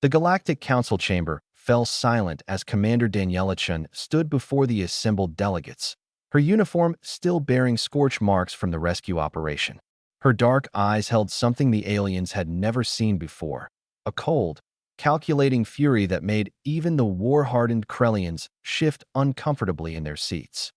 The Galactic Council chamber fell silent as Commander Daniela Chun stood before the assembled delegates, her uniform still bearing scorch marks from the rescue operation. Her dark eyes held something the aliens had never seen before, a cold, calculating fury that made even the war-hardened Krellians shift uncomfortably in their seats.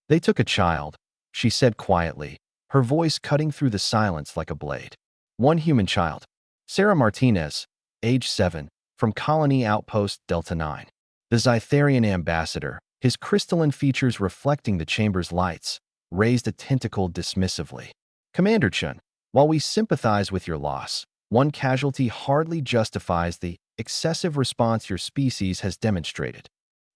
"They took a child," she said quietly, her voice cutting through the silence like a blade. "One human child. Sarah Martinez, age 7, from Colony Outpost Delta 9. The Zytharian ambassador, his crystalline features reflecting the chamber's lights, raised a tentacle dismissively. "Commander Chun, while we sympathize with your loss, one casualty hardly justifies the excessive response your species has demonstrated."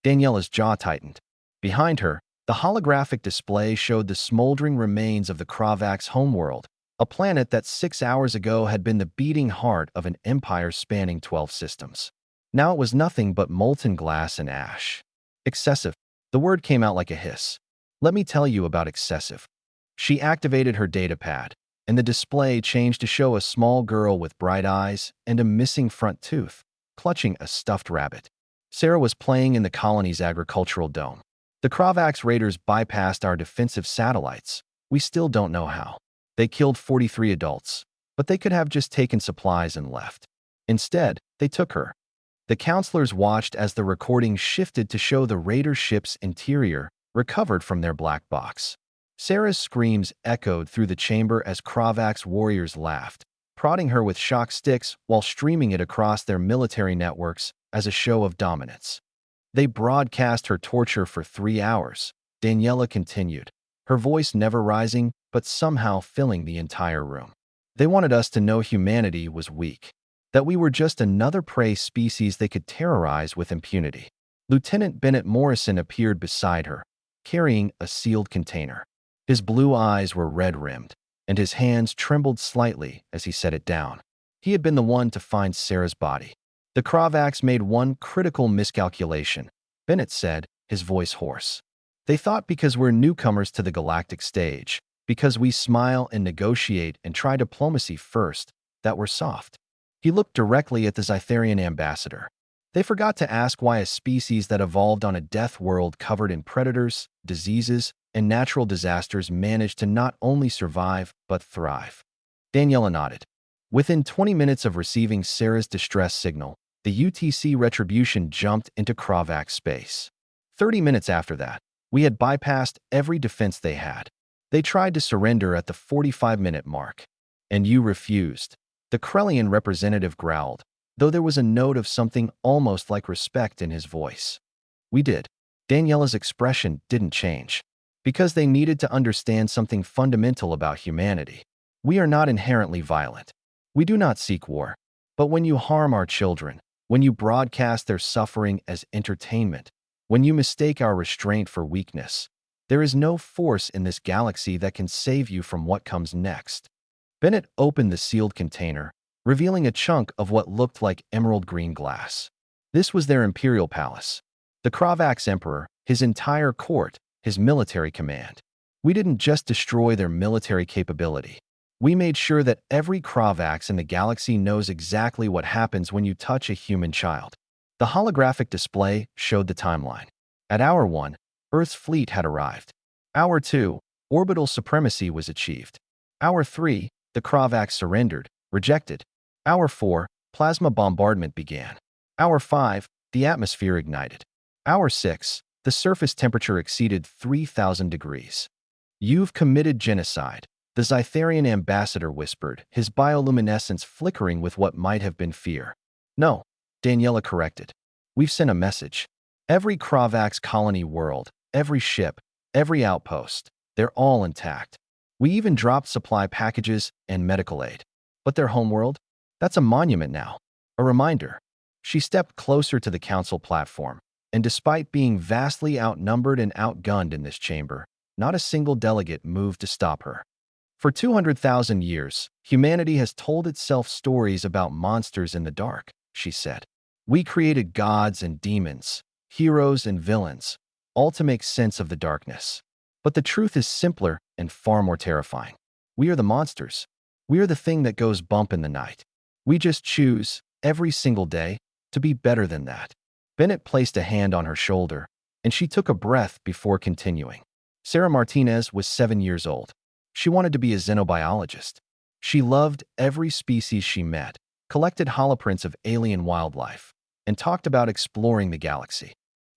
Daniela's jaw tightened. Behind her, the holographic display showed the smoldering remains of the Kravax homeworld, a planet that 6 hours ago had been the beating heart of an empire spanning 12 systems. Now it was nothing but molten glass and ash. "Excessive." The word came out like a hiss. "Let me tell you about excessive." She activated her datapad, and the display changed to show a small girl with bright eyes and a missing front tooth, clutching a stuffed rabbit. Sarah was playing in the colony's agricultural dome. "The Kravax raiders bypassed our defensive satellites. We still don't know how. They killed 43 adults, but they could have just taken supplies and left. Instead, they took her." The counselors watched as the recording shifted to show the raider ship's interior recovered from their black box. Sarah's screams echoed through the chamber as Kravax warriors laughed, prodding her with shock sticks while streaming it across their military networks as a show of dominance. "They broadcast her torture for 3 hours," Daniela continued, her voice never rising but somehow filling the entire room. "They wanted us to know humanity was weak, that we were just another prey species they could terrorize with impunity." Lieutenant Bennett Morrison appeared beside her, carrying a sealed container. His blue eyes were red-rimmed, and his hands trembled slightly as he set it down. He had been the one to find Sarah's body. "The Kravax made one critical miscalculation," Bennett said, his voice hoarse. "They thought because we're newcomers to the galactic stage, because we smile and negotiate and try diplomacy first, that we're soft." He looked directly at the Zytharian ambassador. "They forgot to ask why a species that evolved on a death world covered in predators, diseases, and natural disasters managed to not only survive, but thrive." Daniela nodded. Within 20 minutes of receiving Sarah's distress signal, the UTC Retribution jumped into Kravax space. 30 minutes after that, we had bypassed every defense they had. They tried to surrender at the 45-minute mark. "And you refused." The Krellian representative growled, though there was a note of something almost like respect in his voice. "We did." Daniela's expression didn't change. "Because they needed to understand something fundamental about humanity. We are not inherently violent. We do not seek war. But when you harm our children, when you broadcast their suffering as entertainment, when you mistake our restraint for weakness, there is no force in this galaxy that can save you from what comes next." Bennett opened the sealed container, revealing a chunk of what looked like emerald green glass. This was their imperial palace. The Kravax emperor, his entire court, his military command. "We didn't just destroy their military capability. We made sure that every Kravax in the galaxy knows exactly what happens when you touch a human child." The holographic display showed the timeline. At Hour 1, Earth's fleet had arrived. Hour 2, orbital supremacy was achieved. Hour 3, the Kravax surrendered, rejected. Hour 4, plasma bombardment began. Hour 5, the atmosphere ignited. Hour 6, the surface temperature exceeded 3,000 degrees. "You've committed genocide," the Zytharian ambassador whispered, his bioluminescence flickering with what might have been fear. "No," Daniela corrected. "We've sent a message. Every Kravax colony world, every ship, every outpost, they're all intact. We even dropped supply packages and medical aid. But their homeworld? That's a monument now. A reminder." She stepped closer to the council platform, and despite being vastly outnumbered and outgunned in this chamber, not a single delegate moved to stop her. "For 200,000 years, humanity has told itself stories about monsters in the dark," she said. "We created gods and demons, heroes and villains, all to make sense of the darkness. But the truth is simpler and far more terrifying. We are the monsters. We are the thing that goes bump in the night. We just choose, every single day, to be better than that. Bennett placed a hand on her shoulder, and she took a breath before continuing. Sarah Martinez was 7 years old. She wanted to be a xenobiologist. She loved every species she met, collected holoprints of alien wildlife, and talked about exploring the galaxy.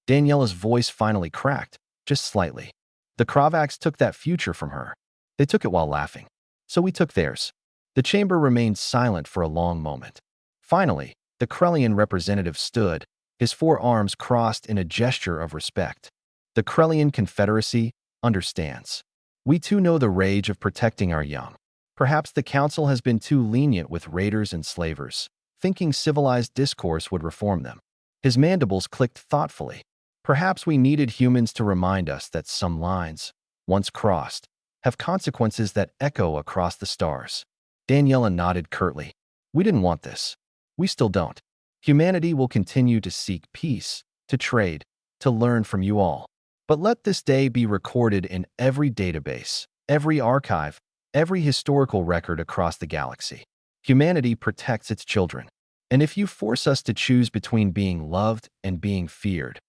Daniela's voice finally cracked, just slightly. The Kravaks took that future from her. They took it while laughing. So we took theirs. The chamber remained silent for a long moment. Finally, the Krellian representative stood, his 4 arms crossed in a gesture of respect. The Krellian Confederacy understands. We too know the rage of protecting our young. Perhaps the Council has been too lenient with raiders and slavers, thinking civilized discourse would reform them. His mandibles clicked thoughtfully. Perhaps we needed humans to remind us that some lines, once crossed, have consequences that echo across the stars. Daniela nodded curtly. We didn't want this. We still don't. Humanity will continue to seek peace, to trade, to learn from you all. But let this day be recorded in every database, every archive, every historical record across the galaxy. Humanity protects its children. And if you force us to choose between being loved and being feared,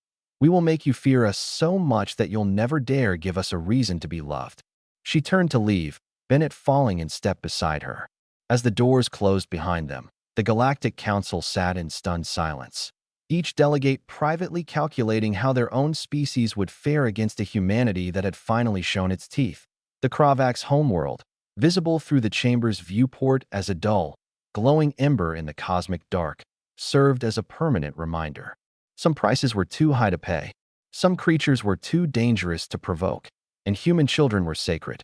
we will make you fear us so much that you'll never dare give us a reason to be loved. She turned to leave, Bennett falling in step beside her. As the doors closed behind them, the Galactic Council sat in stunned silence, each delegate privately calculating how their own species would fare against a humanity that had finally shown its teeth. The Kravaks' homeworld, visible through the chamber's viewport as a dull, glowing ember in the cosmic dark, served as a permanent reminder. Some prices were too high to pay. Some creatures were too dangerous to provoke, and human children were sacred.